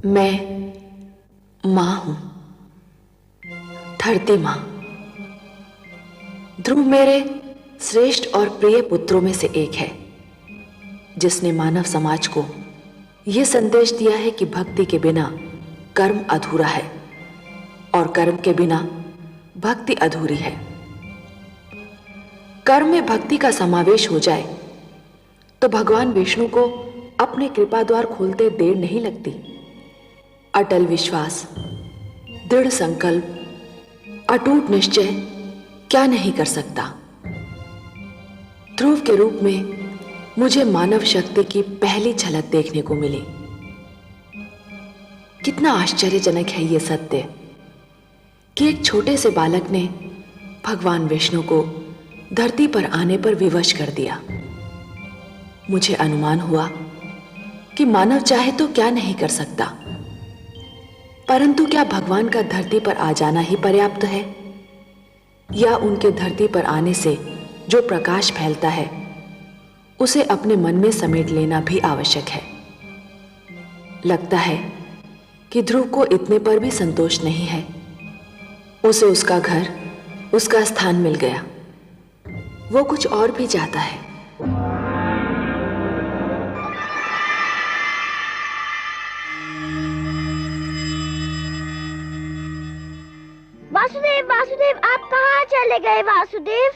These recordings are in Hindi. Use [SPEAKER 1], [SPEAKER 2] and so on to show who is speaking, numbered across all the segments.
[SPEAKER 1] मैं मां हूं, धरती मां। ध्रुव मेरे श्रेष्ठ और प्रिय पुत्रों में से एक है, जिसने मानव समाज को यह संदेश दिया है कि भक्ति के बिना कर्म अधूरा है और कर्म के बिना भक्ति अधूरी है। कर्म में भक्ति का समावेश हो जाए तो भगवान विष्णु को अपने कृपा द्वार खोलते देर नहीं लगती। अटल विश्वास, दृढ़ संकल्प, अटूट निश्चय क्या नहीं कर सकता। ध्रुव के रूप में मुझे मानव शक्ति की पहली झलक देखने को मिली। कितना आश्चर्यजनक है यह सत्य कि एक छोटे से बालक ने भगवान विष्णु को धरती पर आने पर विवश कर दिया। मुझे अनुमान हुआ कि मानव चाहे तो क्या नहीं कर सकता, परंतु क्या भगवान का धरती पर आ जाना ही पर्याप्त है, या उनके धरती पर आने से जो प्रकाश फैलता है उसे अपने मन में समेट लेना भी आवश्यक है। लगता है कि ध्रुव को इतने पर भी संतोष नहीं है। उसे उसका घर, उसका स्थान मिल गया। वो कुछ और भी चाहता है।
[SPEAKER 2] वासुदेव, वासुदेव, आप कहाँ चले गए वासुदेव?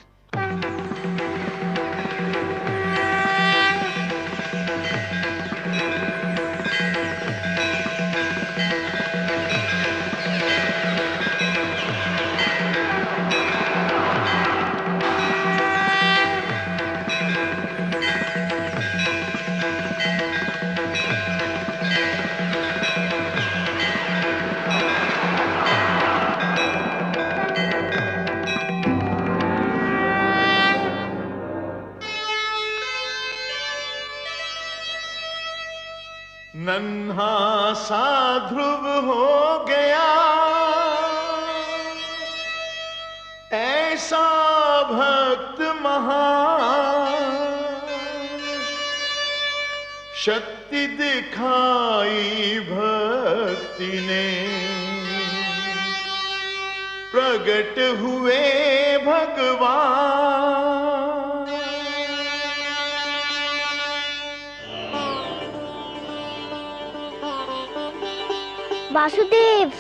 [SPEAKER 3] नन्हा सा ध्रुव हो गया, ऐसा भक्त महान, शक्ति दिखाई भक्ति ने, प्रगट हुए भगवान।
[SPEAKER 2] वासुदेव,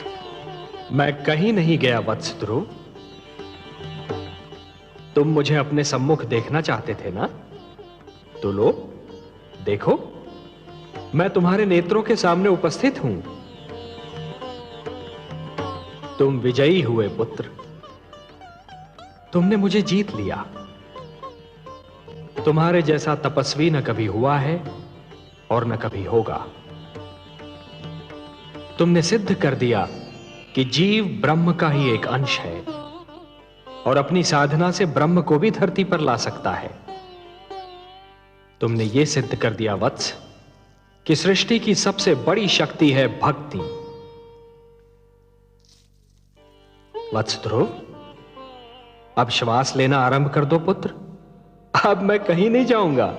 [SPEAKER 4] मैं कहीं नहीं गया वत्स ध्रुव। तुम मुझे अपने सम्मुख देखना चाहते थे ना? तो लो, देखो, मैं तुम्हारे नेत्रों के सामने उपस्थित हूं। तुम विजयी हुए पुत्र। तुमने मुझे जीत लिया। तुम्हारे जैसा तपस्वी न कभी हुआ है और न कभी होगा। तुमने सिद्ध कर दिया कि जीव ब्रह्म का ही एक अंश है और अपनी साधना से ब्रह्म को भी धरती पर ला सकता है। तुमने यह सिद्ध कर दिया वत्स कि सृष्टि की सबसे बड़ी शक्ति है भक्ति। वत्स ध्रुव, अब श्वास लेना आरंभ कर दो पुत्र। अब मैं कहीं नहीं जाऊंगा।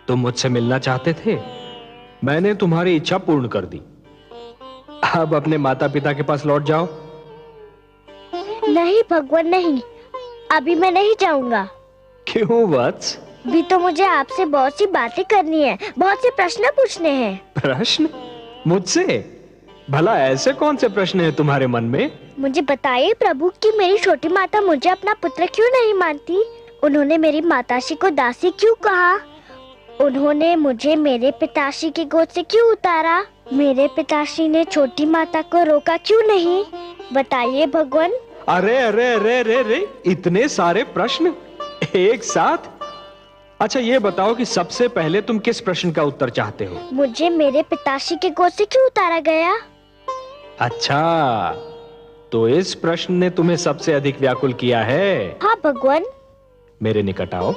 [SPEAKER 4] तुम मुझसे मिलना चाहते थे, मैंने तुम्हारी इच्छा पूर्ण कर दी। अब अपने माता पिता के पास लौट जाओ।
[SPEAKER 2] नहीं भगवान, नहीं, अभी मैं नहीं जाऊंगा।
[SPEAKER 4] क्यों वत्स?
[SPEAKER 2] भी तो मुझे आपसे बहुत सी बातें करनी है, बहुत से प्रश्न पूछने हैं।
[SPEAKER 4] प्रश्न? मुझसे? भला ऐसे कौन से प्रश्न हैं तुम्हारे मन में?
[SPEAKER 2] मुझे बताइए प्रभु कि मेरी छोटी माता मुझे अपना पुत्र क्यों नहीं मानती? उन्होंने मेरी माताश्री को दासी क्यों कहा? उन्होंने मुझे मेरे पिताश्री की गोद से क्यों उतारा? मेरे पिताश्री ने छोटी माता को रोका क्यों नहीं? बताइए भगवान।
[SPEAKER 4] अरे अरे अरे अरे अरे, इतने सारे प्रश्न एक साथ? अच्छा ये बताओ कि सबसे पहले तुम किस प्रश्न का उत्तर चाहते हो?
[SPEAKER 2] मुझे मेरे पिताश्री के गोद से क्यों उतारा गया?
[SPEAKER 4] अच्छा, तो इस प्रश्न ने तुम्हें सबसे अधिक व्याकुल किया है?
[SPEAKER 2] हाँ भगवान।
[SPEAKER 4] मेरे निकट आओ।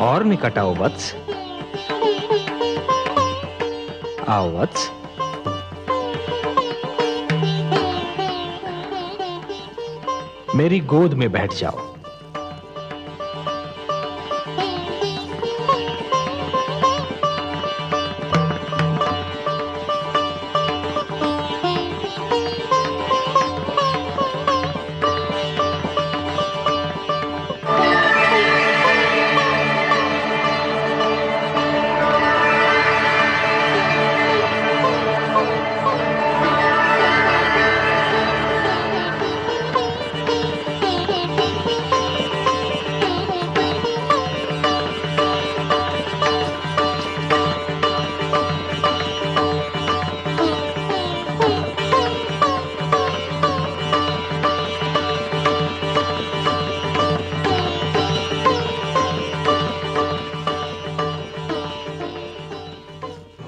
[SPEAKER 4] और निकट आओ वत्स। आओ वत्स। मेरी गोद में बैठ जाओ।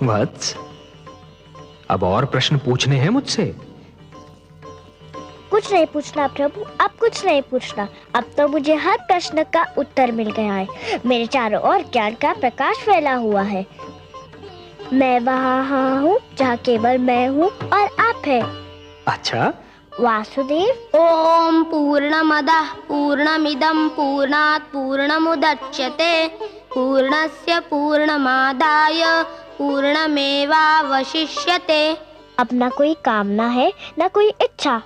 [SPEAKER 4] वत्स, अब और प्रश्न पूछने हैं मुझसे?
[SPEAKER 2] कुछ नहीं पूछना प्रभु, अब कुछ नहीं पूछना। अब तो मुझे हर प्रश्न का उत्तर मिल गया है। मेरे चारों ओर ज्ञान का प्रकाश फैला हुआ है। मैं वहाँ हूँ जहाँ केवल मैं हूँ और आप है।
[SPEAKER 4] अच्छा,
[SPEAKER 2] वासुदेव।
[SPEAKER 5] ओम पूर्णमदः पूर्णमिदं पूर्णात् पूर्णमुदच्यते पूर्णस्य पूर्णमादाय पूर्णमेवावशिष्यते।
[SPEAKER 2] अब ना कोई कामना है ना कोई इच्छा।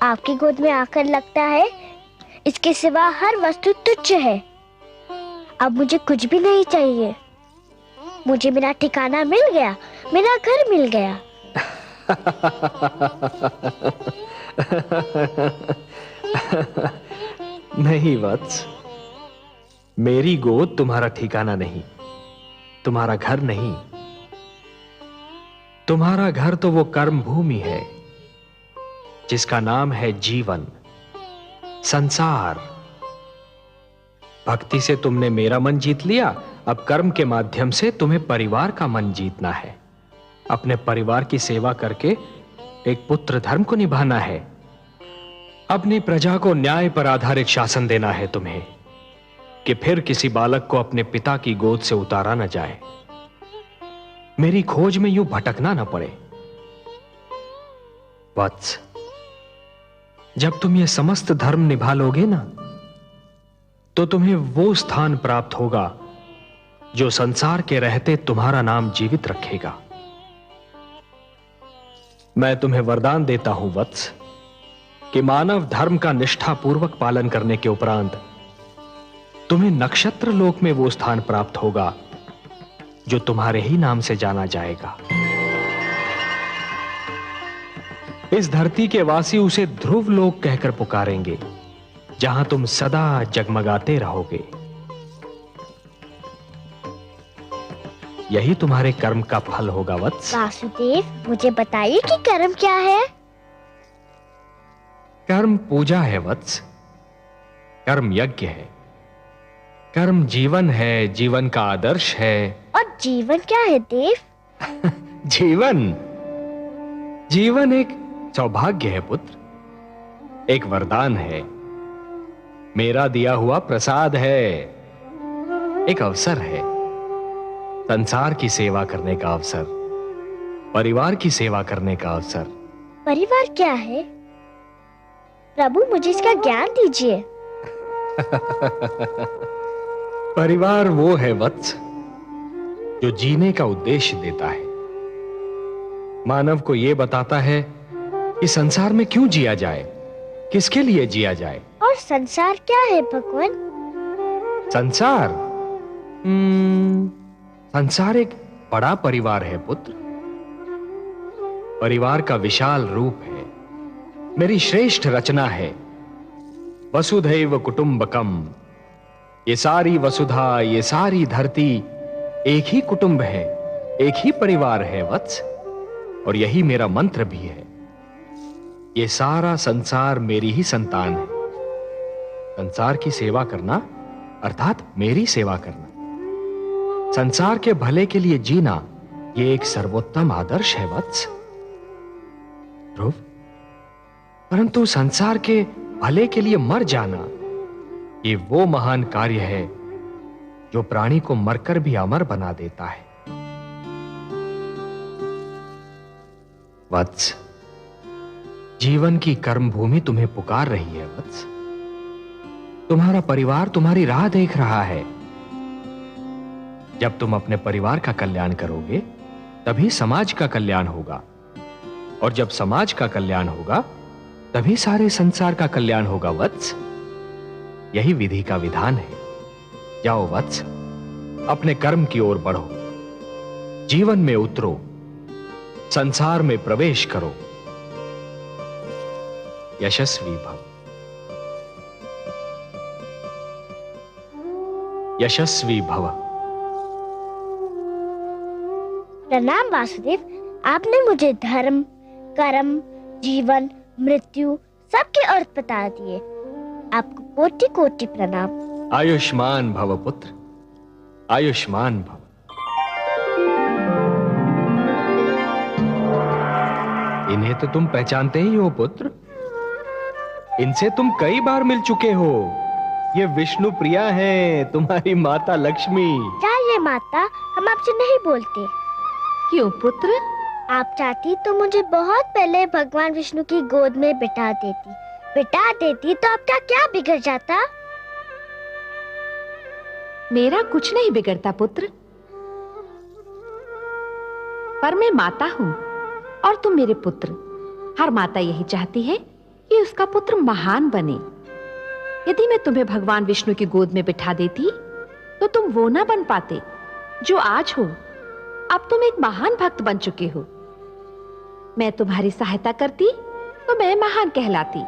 [SPEAKER 2] आपकी गोद में आकर लगता है इसके सिवा हर वस्तु तुच्छ है। अब मुझे कुछ भी नहीं चाहिए। मुझे मेरा ठिकाना मिल गया, मेरा घर मिल गया।
[SPEAKER 4] नहीं वत्स, मेरी गोद तुम्हारा ठिकाना नहीं, तुम्हारा घर नहीं। तुम्हारा घर तो वो कर्म भूमि है जिसका नाम है जीवन, संसार। भक्ति से तुमने मेरा मन जीत लिया, अब कर्म के माध्यम से तुम्हें परिवार का मन जीतना है। अपने परिवार की सेवा करके एक पुत्र धर्म को निभाना है। अपनी प्रजा को न्याय पर आधारित शासन देना है तुम्हें, कि फिर किसी बालक को अपने पिता की गोद से उतारा न जाए, मेरी खोज में यूं भटकना न पड़े। वत्स, जब तुम ये समस्त धर्म निभा लोगे ना, तो तुम्हें वो स्थान प्राप्त होगा जो संसार के रहते तुम्हारा नाम जीवित रखेगा। मैं तुम्हें वरदान देता हूं वत्स, कि मानव धर्म का निष्ठापूर्वक पालन करने के उपरांत तुम्हें नक्षत्र लोक में वो स्थान प्राप्त होगा जो तुम्हारे ही नाम से जाना जाएगा। इस धरती के वासी उसे ध्रुव लोक कहकर पुकारेंगे, जहां तुम सदा जगमगाते रहोगे। यही तुम्हारे कर्म का फल होगा वत्स।
[SPEAKER 2] वासुदेव, मुझे बताइए कि कर्म क्या है?
[SPEAKER 4] कर्म पूजा है वत्स, कर्म यज्ञ है, कर्म जीवन है, जीवन का आदर्श है।
[SPEAKER 2] और जीवन क्या है देव?
[SPEAKER 4] जीवन एक सौभाग्य है पुत्र, एक वरदान है, मेरा दिया हुआ प्रसाद है, एक अवसर है, संसार की सेवा करने का अवसर, परिवार की सेवा करने का अवसर।
[SPEAKER 2] परिवार क्या है प्रभु, मुझे इसका ज्ञान दीजिए।
[SPEAKER 4] परिवार वो है वत्स जो जीने का उद्देश्य देता है, मानव को यह बताता है कि संसार में क्यों जिया जाए, किसके लिए जिया जाए।
[SPEAKER 2] और संसार क्या है भगवान?
[SPEAKER 4] संसार संसार एक बड़ा परिवार है पुत्र, परिवार का विशाल रूप है, मेरी श्रेष्ठ रचना है। वसुधैव कुटुंबकम, ये सारी वसुधा, ये सारी धरती एक ही कुटुंब है, एक ही परिवार है वत्स, और यही मेरा मंत्र भी है। ये सारा संसार मेरी ही संतान है। संसार की सेवा करना अर्थात मेरी सेवा करना, संसार के भले के लिए जीना, ये एक सर्वोत्तम आदर्श है वत्स। ध्रुव, परंतु संसार के भले के लिए मर जाना, ये वो महान कार्य है जो प्राणी को मरकर भी अमर बना देता है। वत्स, जीवन की कर्म भूमि तुम्हें पुकार रही है वत्स। तुम्हारा परिवार तुम्हारी राह देख रहा है। जब तुम अपने परिवार का कल्याण करोगे, तभी समाज का कल्याण होगा, और जब समाज का कल्याण होगा, तभी सारे संसार का कल्याण होगा वत्स। यही विधि का विधान है। जाओ वत्स, अपने कर्म की ओर बढ़ो, जीवन में उतरो, संसार में प्रवेश करो। यशस्वी भव, यशस्वी भव।
[SPEAKER 2] प्रणाम वासुदेव, आपने मुझे धर्म, कर्म, जीवन, मृत्यु सबके अर्थ बता दिए। आपको कोटि कोटि प्रणाम।
[SPEAKER 4] आयुष्मान भव पुत्र, आयुष्मान भव। इन्हें तो तुम पहचानते ही हो पुत्र, इनसे तुम कई बार मिल चुके हो। ये विष्णु प्रिया हैं, तुम्हारी माता लक्ष्मी।
[SPEAKER 2] चाहिए माता, हम आपसे नहीं बोलते।
[SPEAKER 1] क्यों पुत्र?
[SPEAKER 2] आप चाहती तो मुझे बहुत पहले भगवान विष्णु की गोद में बिठा देती तो आपका क्या बिगड़ जाता?
[SPEAKER 1] मेरा कुछ नहीं बिगड़ता पुत्र, पर मैं माता हूं और तुम मेरे पुत्र। हर माता यही चाहती है कि उसका पुत्र महान बने। यदि मैं तुम्हें भगवान विष्णु की गोद में बिठा देती तो तुम वो ना बन पाते जो आज हो। अब तुम एक महान भक्त बन चुके हो। मैं तुम्हारी सहायता करती तो मैं महान कहलाती,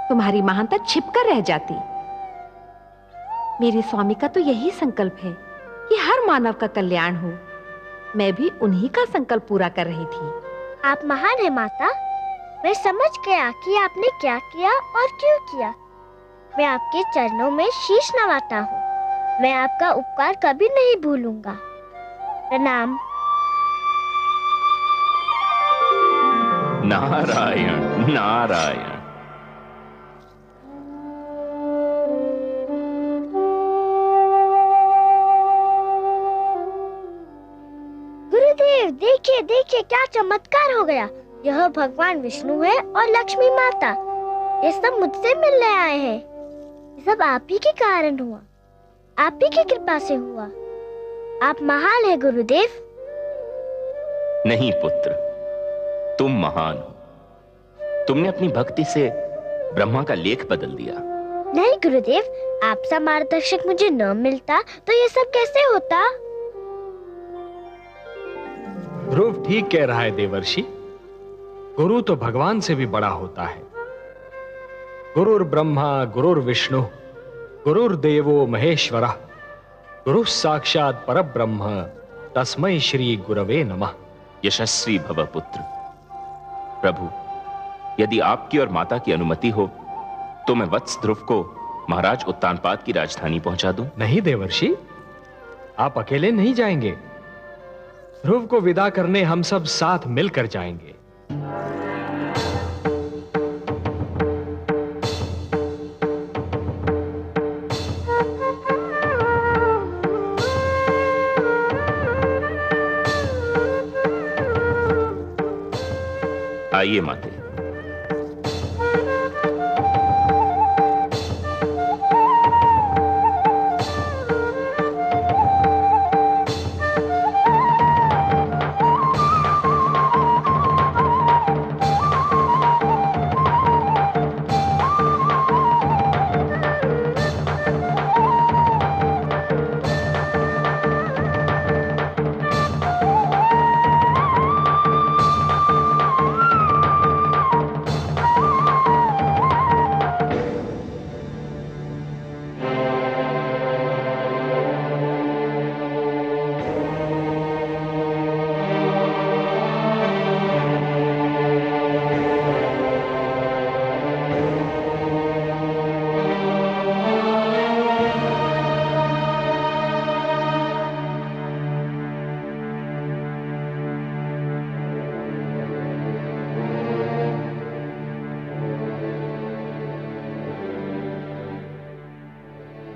[SPEAKER 1] तुम्हारी महानता छिपकर रह जाती। मेरे स्वामी का तो यही संकल्प है कि हर मानव का कल्याण हो। मैं भी उन्हीं का संकल्प पूरा कर रही थी।
[SPEAKER 2] आप महान है माता। मैं समझ गया कि आपने क्या किया और क्यों किया। मैं आपके चरणों में शीश नवाता हूँ। मैं आपका उपकार कभी नहीं भूलूंगा। प्रणाम।
[SPEAKER 6] नारायण नारायण।
[SPEAKER 2] गुरुदेव देखिए देखिए क्या चमत्कार हो गया। यह भगवान विष्णु है और लक्ष्मी माता। ये सब मुझसे मिलने आए हैं। ये सब आप ही के कारण हुआ, आप ही की कृपा से हुआ। आप महान है गुरुदेव।
[SPEAKER 6] नहीं पुत्र, तुम महान हो। तुमने अपनी भक्ति से ब्रह्मा का लेख बदल दिया।
[SPEAKER 2] नहीं गुरुदेव, आपसा मार्गदर्शक मुझे न मिलता तो ये सब कैसे होता?
[SPEAKER 4] ध्रुव ठीक कह रहा है देवर्षि। गुरु तो भगवान से भी बड़ा होता है। गुरुर ब्रह्मा गुरुर विष्णु गुरुर्देवो महेश्वरः गुरु साक्षात परब्रह्म तस्मै श्री गुरवे नमः।
[SPEAKER 6] यशस्वी भव पुत्र। प्रभु, यदि आपकी और माता की अनुमति हो तो मैं वत्स ध्रुव को महाराज उत्तानपाद की राजधानी पहुंचा दूं।
[SPEAKER 4] नहीं देवर्षि, आप अकेले नहीं जाएंगे। ध्रुव को विदा करने हम सब साथ मिलकर जाएंगे।
[SPEAKER 6] आइए माते।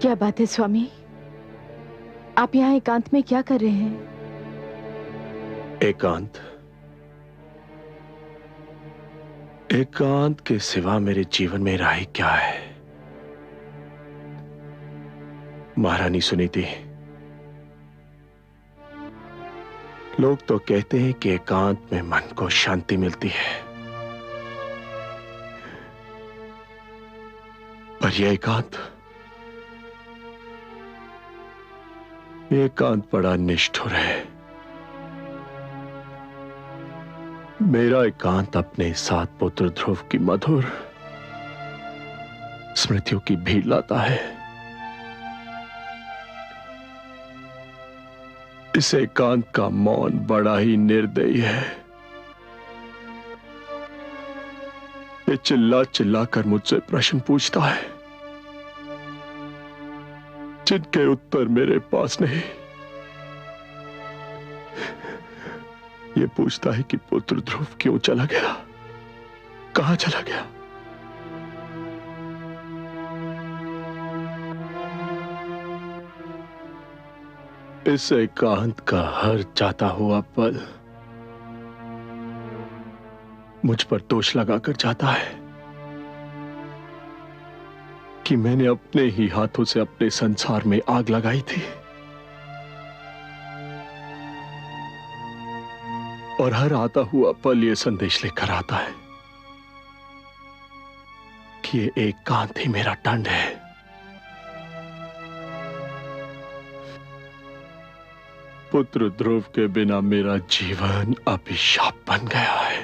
[SPEAKER 7] क्या बात है स्वामी, आप यहाँ एकांत में क्या कर रहे हैं?
[SPEAKER 8] एकांत के सिवा मेरे जीवन में राही क्या है? महारानी सुनीति, लोग तो कहते हैं कि एकांत में मन को शांति मिलती है, पर यह एकांत बड़ा निष्ठुर है। मेरा एकांत अपने सात पुत्र ध्रुव की मधुर स्मृतियों की भीड़ लाता है। इस एकांत का मौन बड़ा ही निर्दयी है। ये चिल्ला चिल्ला कर मुझसे प्रश्न पूछता है जिनके उत्तर मेरे पास नहीं। ये पूछता है कि पुत्र ध्रुव क्यों चला गया, कहां चला गया। इस एकांत का हर जाता हुआ पल मुझ पर दोष लगाकर जाता है कि मैंने अपने ही हाथों से अपने संसार में आग लगाई थी, और हर आता हुआ पल यह संदेश लेकर आता है कि ये एकांत ही मेरा दंड है। पुत्र ध्रुव के बिना मेरा जीवन अभिशाप बन गया है,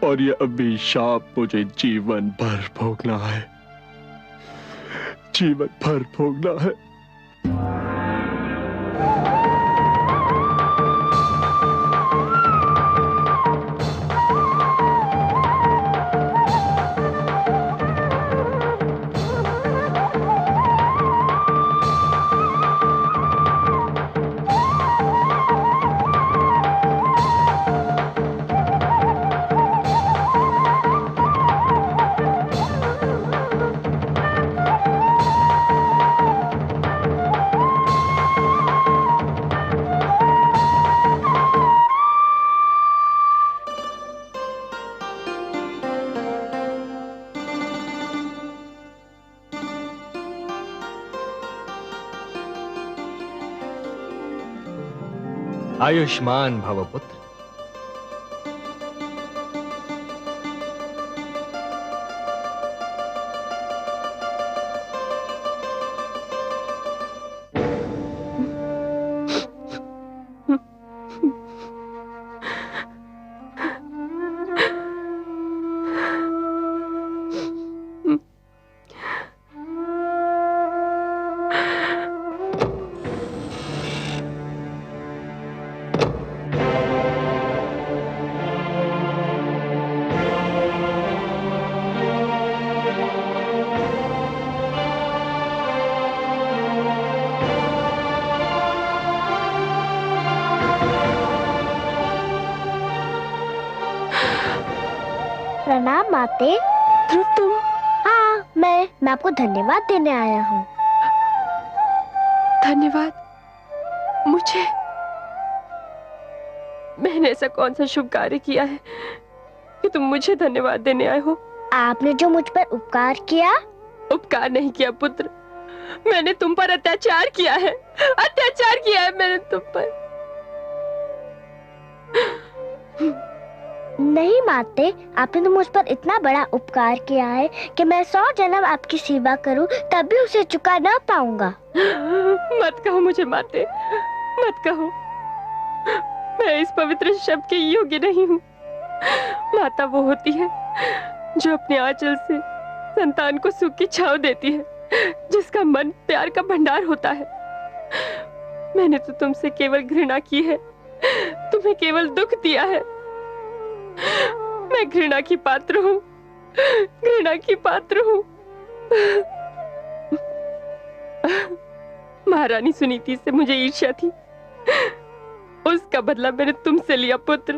[SPEAKER 8] और यह अभिशाप मुझे जीवन भर भोगना है, जीवन भर भोगना है।
[SPEAKER 4] आयुष्मान भव पुत्र।
[SPEAKER 2] प्रणाम माते।
[SPEAKER 7] ध्रुव तुम?
[SPEAKER 2] हाँ, मैं आपको धन्यवाद देने आया हूँ।
[SPEAKER 7] धन्यवाद? मुझे? मैंने ऐसा कौन सा शुभ कार्य किया है कि तुम मुझे धन्यवाद देने आए हो?
[SPEAKER 2] आपने जो मुझ पर उपकार किया।
[SPEAKER 7] उपकार नहीं किया पुत्र, मैंने तुम पर अत्याचार किया है, अत्याचार किया है मैंने तुम पर।
[SPEAKER 2] नहीं माते, आपने तो मुझ पर इतना बड़ा उपकार किया है कि मैं 100 जन्म आपकी सेवा करूं तब भी उसे चुका ना पाऊंगा।
[SPEAKER 7] मत कहो मुझे माते, मत कहो, मैं इस पवित्र शब्द के योग्य नहीं हूँ। माता वो होती है जो अपने आंचल से संतान को सुख की छांव देती है, जिसका मन प्यार का भंडार होता है। मैंने तो तुमसे केवल घृणा की है, तुम्हें केवल दुख दिया है। मैं घृणा की पात्र हूँ, घृणा की पात्र हूँ। महारानी सुनीति से मुझे ईर्ष्या थी, उसका बदला मैंने तुमसे लिया पुत्र।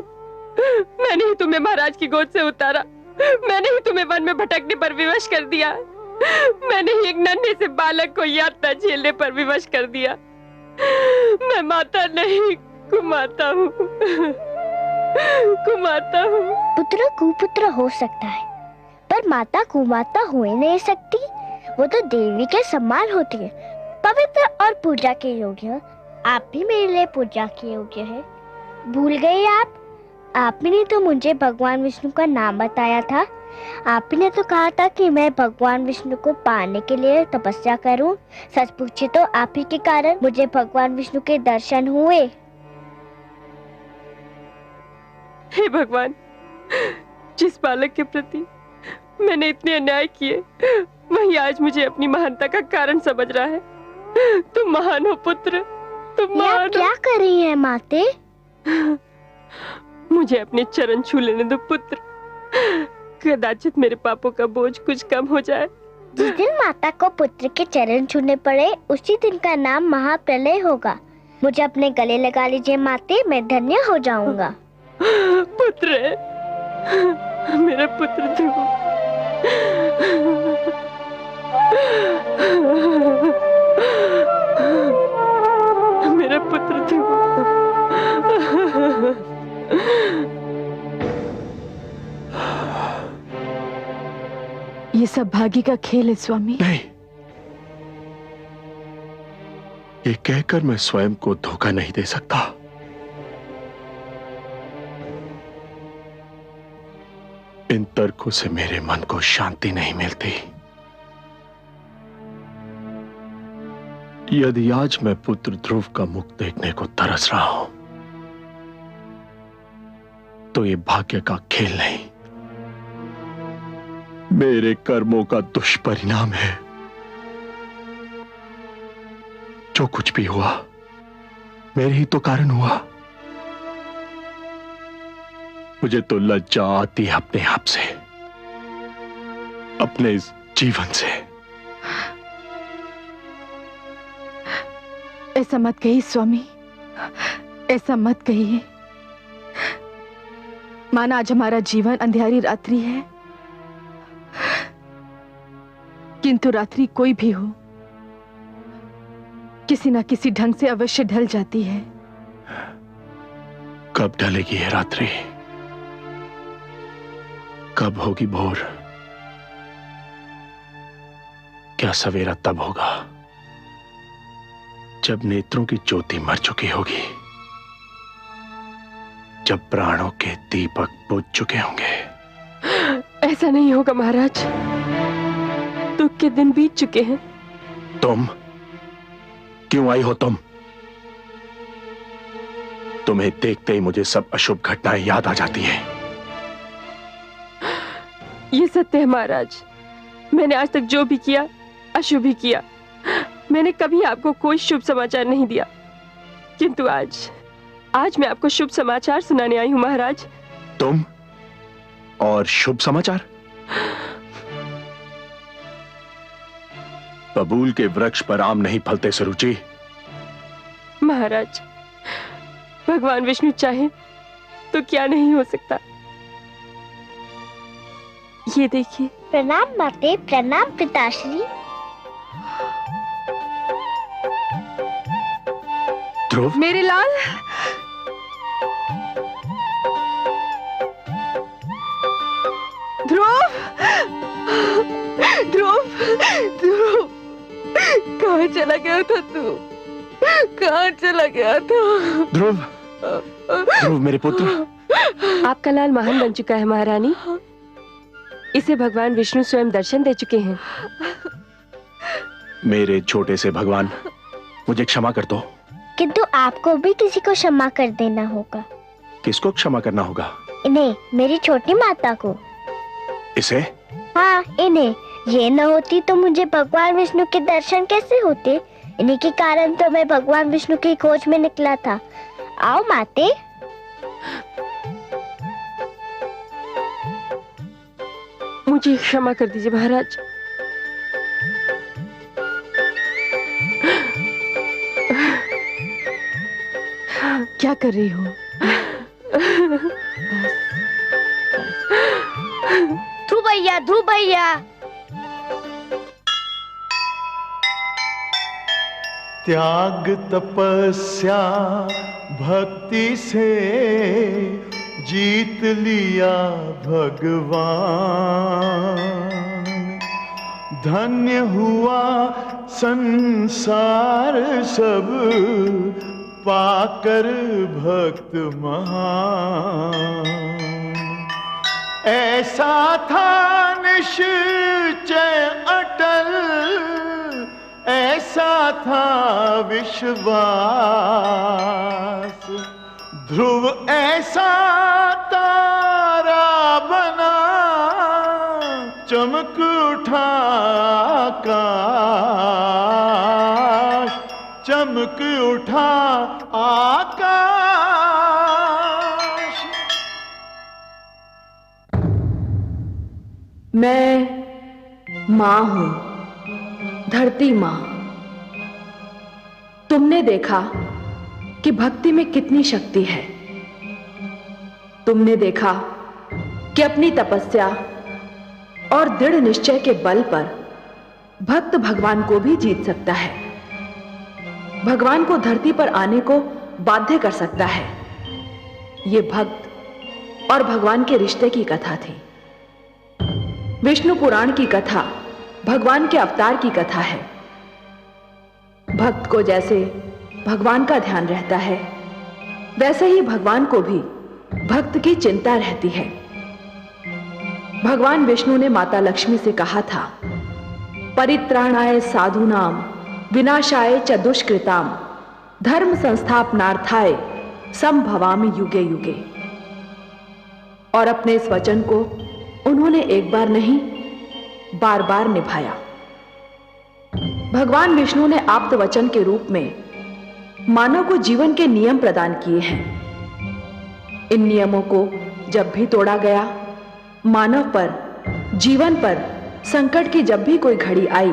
[SPEAKER 7] मैंने ही तुम्हें महाराज की गोद से उतारा, मैंने ही तुम्हें वन में भटकने पर विवश कर दिया। मैंने ही एक नन्हे से बालक को यातना झेलने पर विवश कर दिया। मैं माता नहीं, कुमाता हूँ। कुमाता हूँ।
[SPEAKER 2] पुत्र कुपुत्र हो सकता है, पर माता कुमाता हो ही नहीं सकती। वो तो देवी के समान होती है, पवित्र और पूजा के योग्य। आप भी मेरे लिए पूजा के योग्य है। भूल गए आप ही ने तो मुझे भगवान विष्णु का नाम बताया था। आप ही ने तो कहा था कि मैं भगवान विष्णु को पाने के लिए तपस्या करूं। सच पूछे तो आप ही के कारण मुझे भगवान विष्णु के दर्शन हुए।
[SPEAKER 7] हे भगवान, जिस बालक के प्रति मैंने इतने अन्याय किए, वही आज मुझे अपनी महानता का कारण समझ रहा है। तुम महान हो पुत्र, तुम महान हो।
[SPEAKER 2] क्या कर रही है माते?
[SPEAKER 7] मुझे अपने चरण छू लेने दो पुत्र। कदाचित मेरे पापों का बोझ कुछ कम हो जाए।
[SPEAKER 2] जिस दिन माता को पुत्र के चरण छूने पड़े, उसी दिन का नाम महाप्रलय होगा। मुझे अपने गले लगा लीजिए माते, मैं धन्य हो जाऊंगा।
[SPEAKER 7] पुत्र, मेरा पुत्र ध्रुव। मेरा पुत्र ध्रुव।
[SPEAKER 9] ये सब भाग्य का खेल है स्वामी।
[SPEAKER 8] नहीं, ये कहकर मैं स्वयं को धोखा नहीं दे सकता। इन तर्कों से मेरे मन को शांति नहीं मिलती। यदि आज मैं पुत्र ध्रुव का मुख देखने को तरस रहा हूं, तो ये भाग्य का खेल नहीं, मेरे कर्मों का दुष्परिणाम है। जो कुछ भी हुआ मेरे ही तो कारण हुआ। मुझे तो लज्जा आती है अपने आप से, अपने इस जीवन से।
[SPEAKER 9] ऐसा मत कहिए स्वामी, ऐसा मत कहिए। माना आज हमारा जीवन अंधेरी रात्रि है, किंतु रात्रि कोई भी हो, किसी ना किसी ढंग से अवश्य ढल जाती है।
[SPEAKER 8] कब ढलेगी ये रात्रि? कब होगी भोर? क्या सवेरा तब होगा जब नेत्रों की ज्योति मर चुकी होगी, जब प्राणों के दीपक बुझ चुके होंगे।
[SPEAKER 7] ऐसा नहीं होगा महाराज, दुख के दिन बीत चुके हैं।
[SPEAKER 8] तुम क्यों आई हो? तुम्हें देखते ही मुझे सब अशुभ घटनाएं याद आ जाती हैं।
[SPEAKER 7] ये सत्य है महाराज, मैंने आज तक जो भी किया अशुभ ही किया। मैंने कभी आपको कोई शुभ समाचार नहीं दिया, किंतु आज मैं आपको शुभ समाचार सुनाने आई हूं महाराज।
[SPEAKER 8] तुम और शुभ समाचार? बबूल के वृक्ष पर आम नहीं फलते सुरुचि।
[SPEAKER 7] महाराज, भगवान विष्णु चाहे तो क्या नहीं हो सकता। ये देखिए।
[SPEAKER 2] प्रणाम माते, प्रणाम पिताश्री।
[SPEAKER 8] ध्रुव,
[SPEAKER 9] मेरे लाल। ध्रुव, ध्रुव, ध्रुव, कहाँ चला गया था तू? कहाँ चला गया था?
[SPEAKER 8] ध्रुव, ध्रुव मेरे पुत्र।
[SPEAKER 7] आपका लाल महान बन चुका है महारानी। इसे भगवान विष्णु स्वयं दर्शन दे चुके हैं।
[SPEAKER 8] मेरे छोटे से भगवान, मुझे क्षमा कर दो।
[SPEAKER 2] किंतु आपको भी किसी को क्षमा कर देना होगा।
[SPEAKER 8] किसको क्षमा करना होगा?
[SPEAKER 2] इन्हें, मेरी छोटी माता को।
[SPEAKER 8] इसे?
[SPEAKER 2] हाँ, इन्हें। ये न होती तो मुझे भगवान विष्णु के दर्शन कैसे होते? इन्हीं के कारण तो मैं भगवान विष्णु की खोज में निकला था। आओ माते।
[SPEAKER 7] मुझे क्षमा कर दीजिए महाराज।
[SPEAKER 9] क्या कर रही हो? बस, बस।
[SPEAKER 2] ध्रुव भैया।
[SPEAKER 3] त्याग तपस्या भक्ति से जीत लिया भगवान। धन्य हुआ संसार सब पाकर भक्त महान। ऐसा था निश्चय अटल, ऐसा था विश्वास। ध्रुव ऐसा तारा बना, चमक उठा आकाश, चमक उठा आकाश।
[SPEAKER 1] मैं मां हूं, धरती मां। तुमने देखा कि भक्ति में कितनी शक्ति है। तुमने देखा कि अपनी तपस्या और दृढ़ निश्चय के बल पर भक्त भगवान को भी जीत सकता है, भगवान को धरती पर आने को बाध्य कर सकता है। यह भक्त और भगवान के रिश्ते की कथा थी। विष्णु पुराण की कथा भगवान के अवतार की कथा है। भक्त को जैसे भगवान का ध्यान रहता है, वैसे ही भगवान को भी भक्त की चिंता रहती है। भगवान विष्णु ने माता लक्ष्मी से कहा था, परित्राणाय साधूनाम विनाशाय च दुष्कृताम धर्म संस्थापनार्थाय संभवामि युगे युगे। और अपने इस वचन को उन्होंने एक बार नहीं, बार बार निभाया। भगवान विष्णु ने आप्त वचन के रूप में मानव को जीवन के नियम प्रदान किए हैं। इन नियमों को जब भी तोड़ा गया, मानव पर, जीवन पर संकट की जब भी कोई घड़ी आई,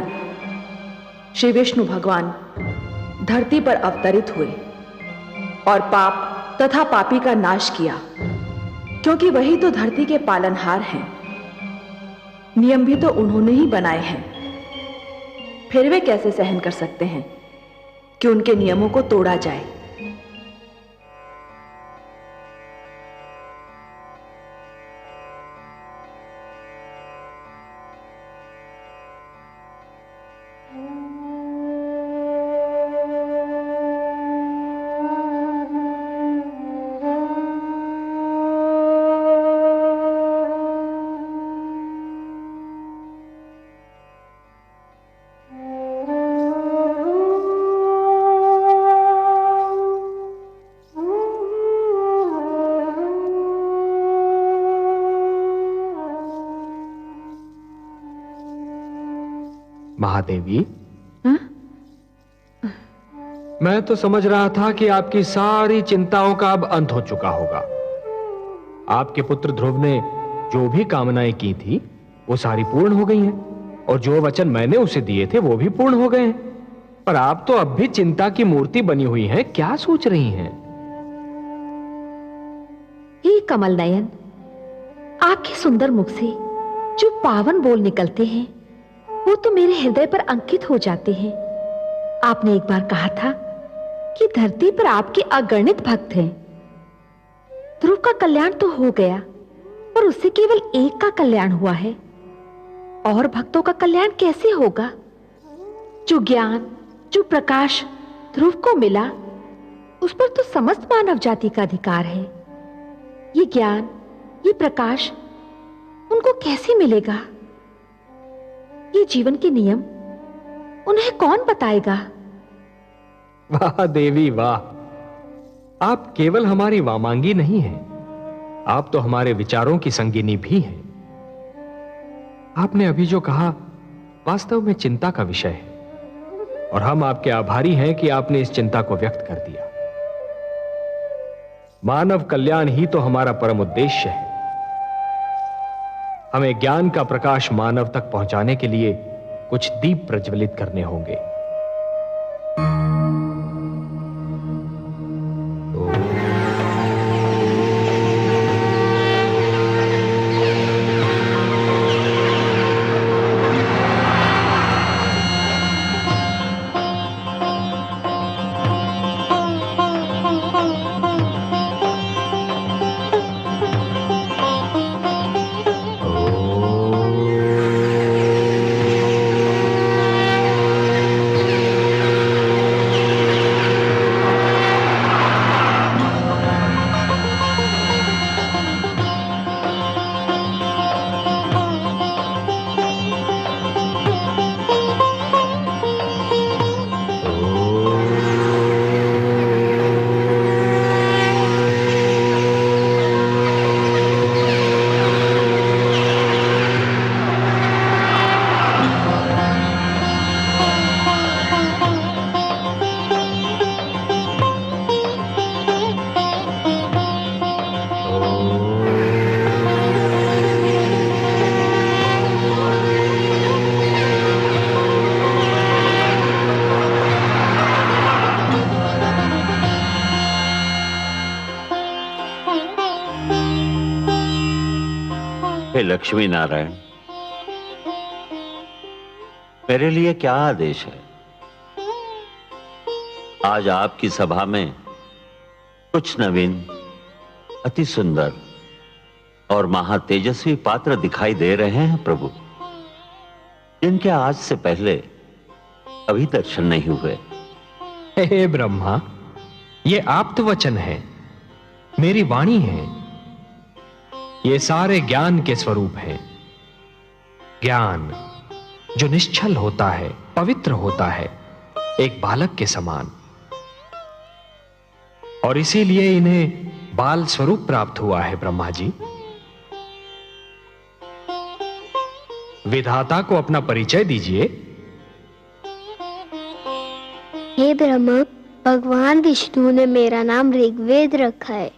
[SPEAKER 1] श्री विष्णु भगवान धरती पर अवतरित हुए और पाप तथा पापी का नाश किया, क्योंकि वही तो धरती के पालनहार हैं। नियम भी तो उन्होंने ही बनाए हैं, फिर वे कैसे सहन कर सकते हैं कि उनके नियमों को तोड़ा जाए।
[SPEAKER 4] महादेवी, मैं तो समझ रहा था कि आपकी सारी चिंताओं का अब अंत हो चुका होगा। आपके पुत्र ध्रुव ने जो भी कामनाएं की थी वो सारी पूर्ण हो गई हैं, और जो वचन मैंने उसे दिए थे वो भी पूर्ण हो गए हैं। पर आप तो अब भी चिंता की मूर्ति बनी हुई हैं। क्या सोच रही हैं?
[SPEAKER 10] हे कमल नयन, आपके सुंदर मुख से जो पावन बोल निकलते हैं वो तो मेरे हृदय पर अंकित हो जाते हैं। आपने एक बार कहा था कि धरती पर आपके अगणित भक्त हैं। ध्रुव का कल्याण तो हो गया, पर उससे केवल एक का कल्याण हुआ है, और भक्तों का कल्याण कैसे होगा? जो ज्ञान, जो प्रकाश ध्रुव को मिला, उस पर तो समस्त मानव जाति का अधिकार है। ये ज्ञान, ये प्रकाश उनको कैसे मिलेगा? ये जीवन के नियम उन्हें कौन बताएगा?
[SPEAKER 4] वाह देवी वाह, आप केवल हमारी वामांगी नहीं हैं, आप तो हमारे विचारों की संगिनी भी हैं। आपने अभी जो कहा वास्तव में चिंता का विषय है, और हम आपके आभारी हैं कि आपने इस चिंता को व्यक्त कर दिया। मानव कल्याण ही तो हमारा परम उद्देश्य है। हमें ज्ञान का प्रकाश मानव तक पहुंचाने के लिए कुछ दीप प्रज्वलित करने होंगे।
[SPEAKER 11] हे लक्ष्मी नारायण, मेरे लिए क्या आदेश है? आज आपकी सभा में कुछ नवीन, अति सुंदर और महातेजस्वी पात्र दिखाई दे रहे हैं प्रभु, जिनके आज से पहले अभी दर्शन नहीं हुए।
[SPEAKER 4] हे ब्रह्मा, ये आप्त वचन है, मेरी वाणी है। ये सारे ज्ञान के स्वरूप हैं। ज्ञान जो निश्चल होता है, पवित्र होता है, एक बालक के समान, और इसीलिए इन्हें बाल स्वरूप प्राप्त हुआ है। ब्रह्मा जी, विधाता को अपना परिचय दीजिए।
[SPEAKER 2] हे ब्रह्मा, भगवान विष्णु ने मेरा नाम ऋग्वेद रखा है।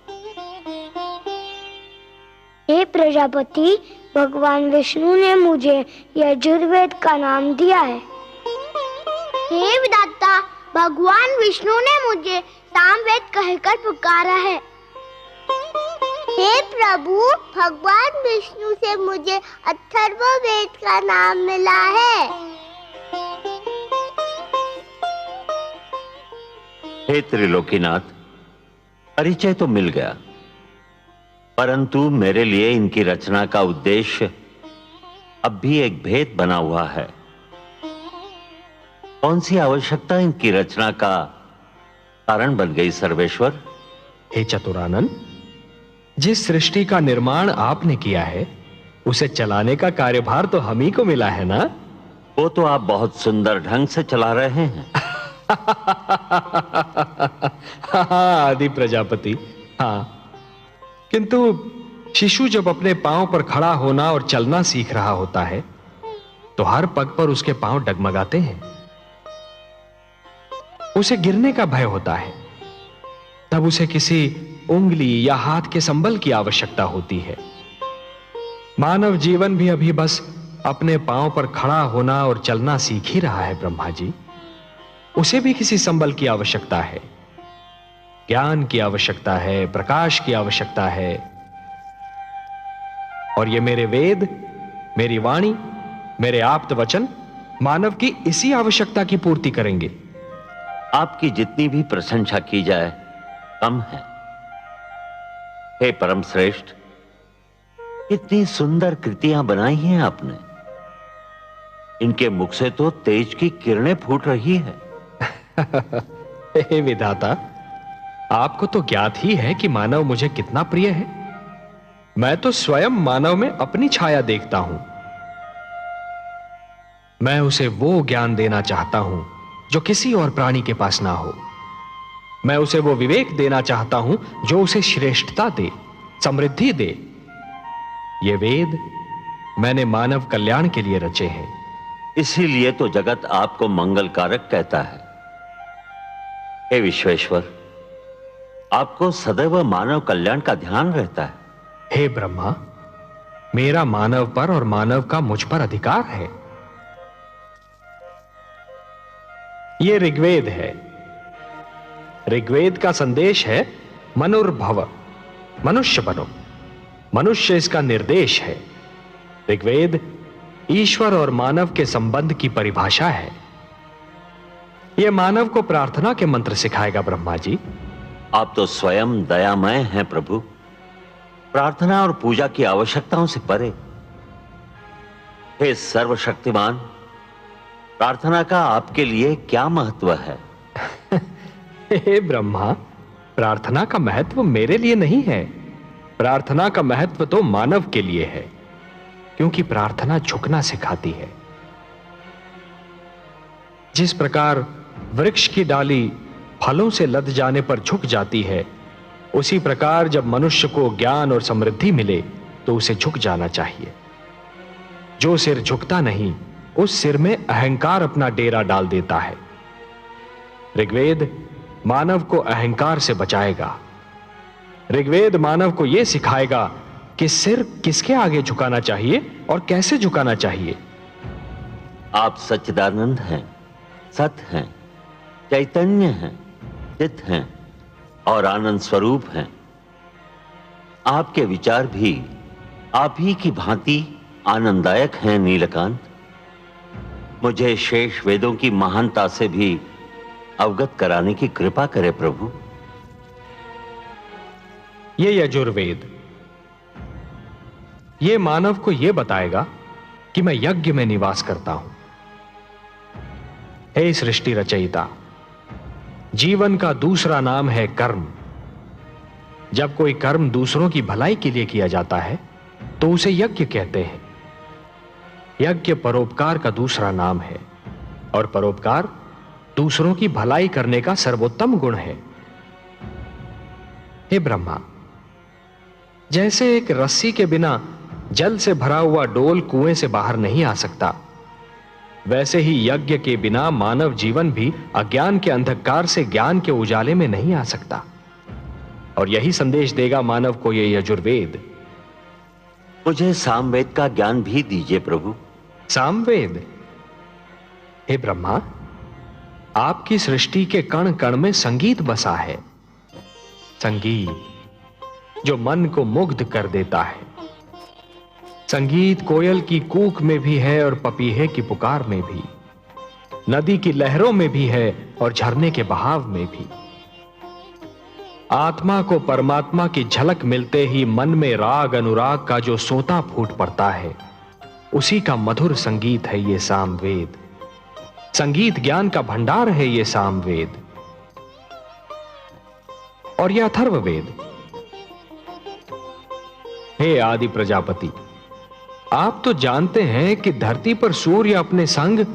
[SPEAKER 2] हे प्रजापति, भगवान विष्णु ने मुझे यजुर्वेद का नाम दिया है।
[SPEAKER 5] हे विधाता, भगवान विष्णु ने मुझे सामवेद कहकर पुकारा है। हे प्रभु, भगवान विष्णु से मुझे अथर्ववेद का नाम मिला है।
[SPEAKER 11] हे त्रिलोकीनाथ, परिचय तो मिल गया, परंतु मेरे लिए इनकी रचना का उद्देश्य अब भी एक भेद बना हुआ है। कौन सी आवश्यकता इनकी रचना का कारण बन गई सर्वेश्वर?
[SPEAKER 4] हे चतुरानन, जिस सृष्टि का निर्माण आपने किया है, उसे चलाने का कार्यभार तो हम ही को मिला है ना?
[SPEAKER 11] वो तो आप बहुत सुंदर ढंग से चला रहे हैं।
[SPEAKER 4] आदि प्रजापति, हाँ, किंतु शिशु जब अपने पांव पर खड़ा होना और चलना सीख रहा होता है, तो हर पग पर उसके पांव डगमगाते हैं। उसे गिरने का भय होता है, तब उसे किसी उंगली या हाथ के संबल की आवश्यकता होती है। मानव जीवन भी अभी बस अपने पांव पर खड़ा होना और चलना सीख ही रहा है। ब्रह्मा जी, उसे भी किसी संबल की आवश्यकता है, ज्ञान की आवश्यकता है, प्रकाश की आवश्यकता है। और ये मेरे वेद, मेरी वाणी, मेरे आप्त वचन मानव की इसी आवश्यकता की पूर्ति करेंगे।
[SPEAKER 11] आपकी जितनी भी प्रशंसा की जाए कम है। हे परम श्रेष्ठ, कितनी सुंदर कृतियां बनाई हैं आपने। इनके मुख से तो तेज की किरणें फूट रही है।
[SPEAKER 4] हे विधाता, आपको तो ज्ञात ही है कि मानव मुझे कितना प्रिय है। मैं तो स्वयं मानव में अपनी छाया देखता हूं। मैं उसे वो ज्ञान देना चाहता हूं जो किसी और प्राणी के पास ना हो। मैं उसे वो विवेक देना चाहता हूं जो उसे श्रेष्ठता दे, समृद्धि दे। ये वेद मैंने मानव कल्याण के लिए रचे हैं।
[SPEAKER 11] इसीलिए तो जगत आपको मंगलकारक कहता है। हे विश्वेश्वर, आपको सदैव मानव कल्याण का ध्यान रहता है।
[SPEAKER 4] हे ब्रह्मा, मेरा मानव पर और मानव का मुझ पर अधिकार है। ये ऋग्वेद है। ऋग्वेद का संदेश है मनुर्भव, मनुष्य बनो। मनुष्य इसका निर्देश है। ऋग्वेद ईश्वर और मानव के संबंध की परिभाषा है। यह मानव को प्रार्थना के मंत्र सिखाएगा। ब्रह्मा जी,
[SPEAKER 11] आप तो स्वयं दयामय हैं प्रभु, प्रार्थना और पूजा की आवश्यकताओं से परे। हे सर्वशक्तिमान, प्रार्थना का आपके लिए क्या महत्व है?
[SPEAKER 4] हे ब्रह्मा, प्रार्थना का महत्व मेरे लिए नहीं है। प्रार्थना का महत्व तो मानव के लिए है, क्योंकि प्रार्थना झुकना सिखाती है। जिस प्रकार वृक्ष की डाली फलों से लद जाने पर झुक जाती है, उसी प्रकार जब मनुष्य को ज्ञान और समृद्धि मिले तो उसे झुक जाना चाहिए। जो सिर झुकता नहीं, उस सिर में अहंकार अपना डेरा डाल देता है। ऋग्वेद मानव को अहंकार से बचाएगा। ऋग्वेद मानव को यह सिखाएगा कि सिर किसके आगे झुकाना चाहिए और कैसे झुकाना चाहिए।
[SPEAKER 11] आप सच्चिदानंद हैं, सत हैं, चैतन्य हैं, चित हैं और आनंद स्वरूप हैं। आपके विचार भी आप ही की भांति आनंददायक हैं नीलकांत। मुझे शेष वेदों की महानता से भी अवगत कराने की कृपा करे प्रभु।
[SPEAKER 4] ये यजुर्वेद ये मानव को यह बताएगा कि मैं यज्ञ में निवास करता हूं। हे सृष्टि रचयिता, जीवन का दूसरा नाम है कर्म। जब कोई कर्म दूसरों की भलाई के लिए किया जाता है तो उसे यज्ञ कहते हैं। यज्ञ परोपकार का दूसरा नाम है और परोपकार दूसरों की भलाई करने का सर्वोत्तम गुण है। हे ब्रह्मा, जैसे एक रस्सी के बिना जल से भरा हुआ डोल कुएं से बाहर नहीं आ सकता, वैसे ही यज्ञ के बिना मानव जीवन भी अज्ञान के अंधकार से ज्ञान के उजाले में नहीं आ सकता। और यही संदेश देगा मानव को यह यजुर्वेद।
[SPEAKER 11] मुझे सामवेद का ज्ञान भी दीजिए प्रभु।
[SPEAKER 4] सामवेद? हे ब्रह्मा, आपकी सृष्टि के कण कण में संगीत बसा है। संगीत जो मन को मुग्ध कर देता है। संगीत कोयल की कूक में भी है और पपीहे की पुकार में भी, नदी की लहरों में भी है और झरने के बहाव में भी। आत्मा को परमात्मा की झलक मिलते ही मन में राग अनुराग का जो सोता फूट पड़ता है, उसी का मधुर संगीत है ये सामवेद। संगीत ज्ञान का भंडार है ये सामवेद। और यह अथर्ववेद। हे आदि प्रजापति, आप तो जानते हैं कि धरती पर सूर्य अपने संग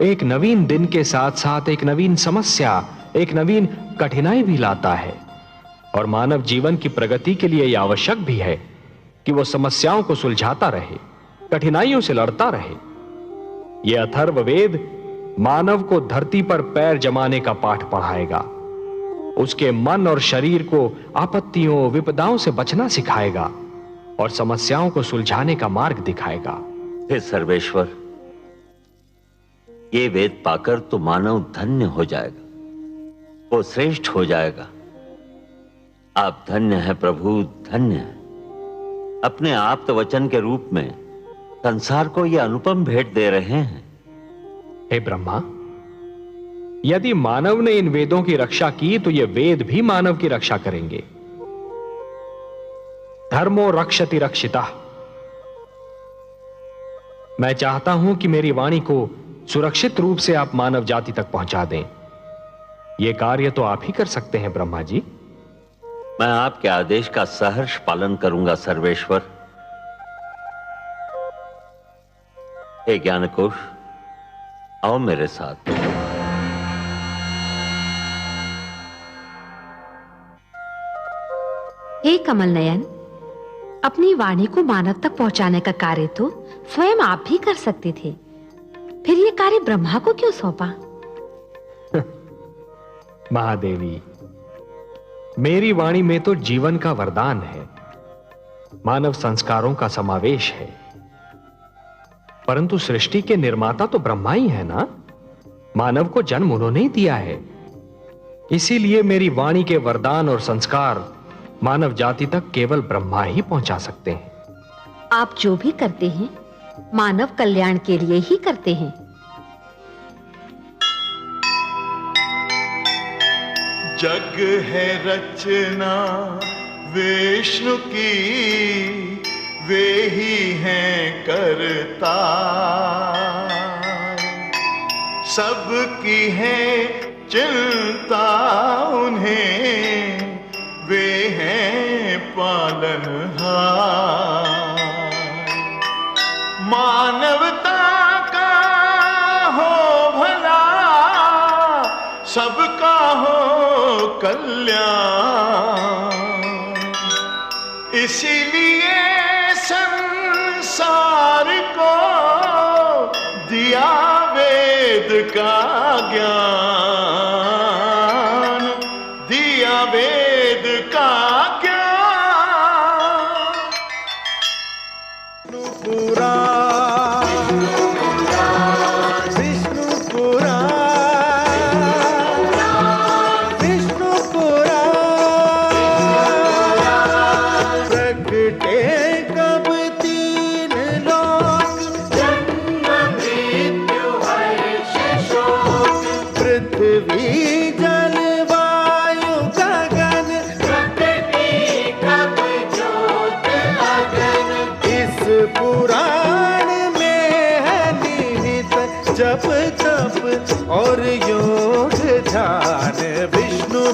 [SPEAKER 4] एक नवीन दिन के साथ साथ एक नवीन समस्या, एक नवीन कठिनाई भी लाता है। और मानव जीवन की प्रगति के लिए यह आवश्यक भी है कि वो समस्याओं को सुलझाता रहे, कठिनाइयों से लड़ता रहे। यह अथर्ववेद मानव को धरती पर पैर जमाने का पाठ पढ़ाएगा, उसके मन और शरीर को आपत्तियों विपदाओं से बचना सिखाएगा और समस्याओं को सुलझाने का मार्ग दिखाएगा।
[SPEAKER 11] हे सर्वेश्वर, ये वेद पाकर तो मानव धन्य हो जाएगा, वो श्रेष्ठ हो जाएगा। आप धन्य हैं प्रभु, धन्य हैं। अपने आप्त वचन के रूप में संसार को यह अनुपम भेंट दे रहे हैं।
[SPEAKER 4] हे ब्रह्मा, यदि मानव ने इन वेदों की रक्षा की तो ये वेद भी मानव की रक्षा करेंगे। धर्मो रक्षति रक्षिता। मैं चाहता हूं कि मेरी वाणी को सुरक्षित रूप से आप मानव जाति तक पहुंचा दें। यह कार्य तो आप ही कर सकते हैं ब्रह्मा जी।
[SPEAKER 11] मैं आपके आदेश का सहर्ष पालन करूंगा सर्वेश्वर। हे ज्ञानकोश, आओ मेरे साथ।
[SPEAKER 10] हे कमल नयन, अपनी वाणी को मानव तक पहुंचाने का कार्य तो स्वयं आप भी कर सकते थे, फिर यह कार्य ब्रह्मा को क्यों सौंपा?
[SPEAKER 4] महादेवी, मेरी वाणी में तो जीवन का वरदान है, मानव संस्कारों का समावेश है। परंतु सृष्टि के निर्माता तो ब्रह्मा ही है ना। मानव को जन्म उन्होंने ही दिया है। इसीलिए मेरी वाणी के वरदान और संस्कार मानव जाति तक केवल ब्रह्मा ही पहुंचा सकते हैं।
[SPEAKER 10] आप जो भी करते हैं मानव कल्याण के लिए ही करते हैं।
[SPEAKER 3] जग है रचना विष्णु की, वे ही हैं करता। सबकी है चिंता उन्हें, वे हैं पालनहार। मानवता का हो भला, सबका हो कल्याण। इसीलिए संसार को दिया वेद का ज्ञान, दिया वेद का ज्ञान। विष्णु पुराण, विष्णु पुराण, प्रगटे कब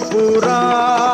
[SPEAKER 3] पुराना